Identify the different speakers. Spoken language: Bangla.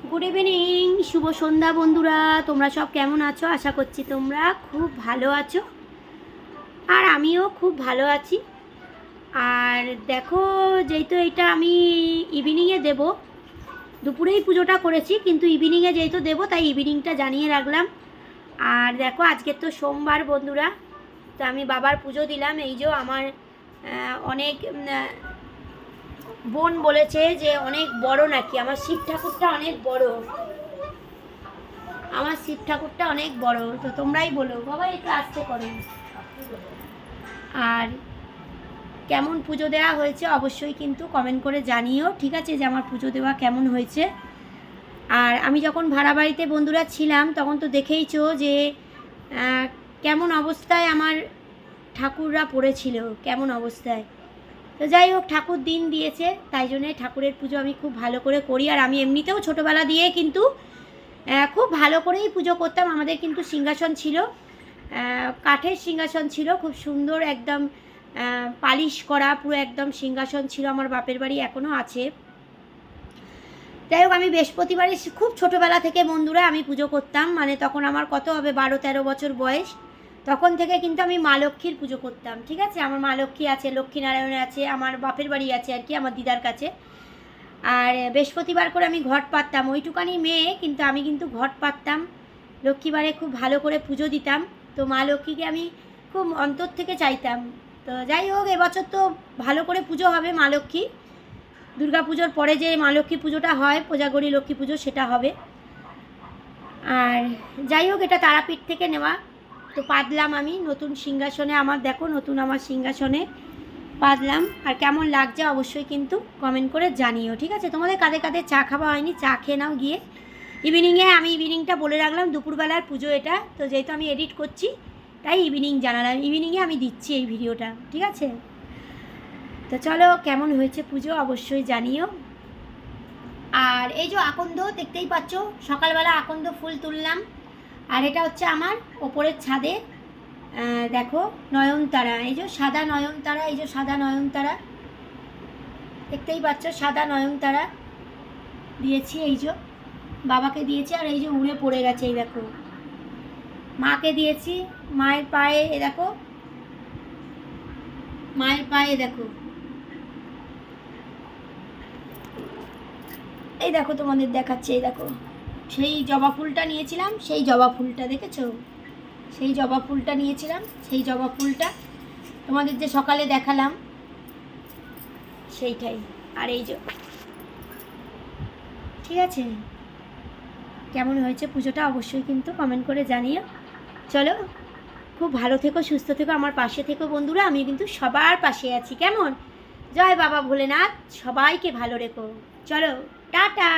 Speaker 1: গুড ইভিনিং, শুভ সন্ধ্যা বন্ধুরা। তোমরা সব কেমন আছো? আশা করছি তোমরা খুব ভালো আছো, আর আমিও খুব ভালো আছি। আর দেখো, যেহেতু এটা আমি ইভিনিংয়ে দেব, দুপুরেই পুজোটা করেছি, কিন্তু ইভিনিংয়ে যেহেতু দেবো তাই ইভিনিংটা জানিয়ে রাখলাম। আর দেখো, আজকে তো সোমবার বন্ধুরা, তো আমি বাবার পুজো দিলাম। এই যে আমার অনেক বোন বলেছে যে অনেক বড় নাকি আমার শিব ঠাকুরটা, অনেক বড় আমার শিব ঠাকুরটা অনেক বড়। তো তোমরাই বলো বাবা, একটু আসতে করো। আর কেমন পুজো দেওয়া হয়েছে অবশ্যই কিন্তু কমেন্ট করে জানিও, ঠিক আছে, যে আমার পুজো দেওয়া কেমন হয়েছে। আর আমি যখন ভাড়া বাড়িতে বন্ধুরা ছিলাম তখন তো দেখেইছো যে কেমন অবস্থায় আমার ঠাকুররা পড়েছিল, কেমন অবস্থায়। তো যাই হোক, ঠাকুর দিন দিয়েছে, তাই জন্যে ঠাকুরের পুজো আমি খুব ভালো করে করি। আর আমি এমনিতেও ছোটোবেলা দিয়ে কিন্তু খুব ভালো করেই পুজো করতাম। আমাদের কিন্তু সিংহাসন ছিল, কাঠের সিংহাসন ছিল, খুব সুন্দর একদম পালিশ করা পুরো একদম সিংহাসন ছিল। আমার বাপের বাড়ি এখনও আছে। যাই হোক, আমি বৃহস্পতিবারে খুব ছোটোবেলা থেকে বন্ধুরা আমি পুজো করতাম, মানে তখন আমার কত হবে 12-13 বছর বয়স। তখন থেকে কিন্তু আমি মা লক্ষ্মীর পুজো করতাম, ঠিক আছে। আমার মা লক্ষ্মী আছে, লক্ষ্মীনারায়ণ আছে, আমার বাপের বাড়ি আছে আর কি, আমার দিদার কাছে। আর বৃহস্পতিবার করে আমি ঘট পাততাম, ওইটুকানি মেয়ে কিন্তু আমি কিন্তু ঘট পাততাম। লক্ষ্মীবারে খুব ভালো করে পুজো দিতাম। তো মা লক্ষ্মীকে আমি খুব অন্তর থেকে চাইতাম। তো যাই হোক, এবছর তো ভালো করে পুজো হবে মা লক্ষ্মী। দুর্গা পুজোর পরে যে মা লক্ষ্মী পুজোটা হয়, কোজাগরী লক্ষ্মী পুজো, সেটা হবে। আর যাই হোক, এটা তারাপীঠ থেকে নেওয়া। তো পাতলাম আমি নতুন সিংহাসনে, আমার দেখো নতুন আমার সিংহাসনে পাতলাম। আর কেমন লাগছে অবশ্যই কিন্তু কমেন্ট করে জানিও, ঠিক আছে। তোমাদের কাদের কাদের চা খাওয়া হয়নি, চা খেয়ে নাও গিয়ে। ইভিনিংয়ে আমি ইভিনিংটা বলে রাখলাম, দুপুরবেলার পুজো এটা। তো যেহেতু আমি এডিট করছি তাই ইভিনিং জানালাম, ইভিনিংয়ে আমি দিচ্ছি এই ভিডিওটা, ঠিক আছে। তো চলো, কেমন হয়েছে পুজো অবশ্যই জানিও। আর এই যে আকন্দ দেখতেই পাচ্ছ, সকালবেলা আকন্দ ফুল তুললাম। আর এটা হচ্ছে আমার ওপরের ছাদে, দেখো নয়নতারা, এই যে সাদা নয়নতারা, এই যে সাদা নয়নতারা দেখতেই পাচ্ছ, সাদা নয়নতারা দিয়েছি। এই যে বাবাকে দিয়েছি, আর এই যে উড়ে পড়ে গেছে, এই দেখো মাকে দিয়েছি। মায়ের পায়ে দেখো, মায়ের পায়ে দেখো, এই দেখো তোমাদের দেখাচ্ছে, এই দেখো সেই জবা ফুলটা নিয়েছিলাম, সেই জবা ফুলটা দেখেছো, সেই জবা ফুলটা নিয়েছিলাম, সেই জবা ফুলটা তোমাদের যে সকালে দেখালাম সেইটাই। আর এই যে, ঠিক আছে, কেমন হয়েছে পুজোটা অবশ্যই কিন্তু কমেন্ট করে জানিও। চলো, খুব ভালো থেকো, সুস্থ থেকো, আমার পাশে থেকো বন্ধুরা। আমি কিন্তু সবার পাশে আছি, কেমন। জয় বাবা ভোলেনাথ, সবাইকে ভালো রেখো। চলো, টাটা।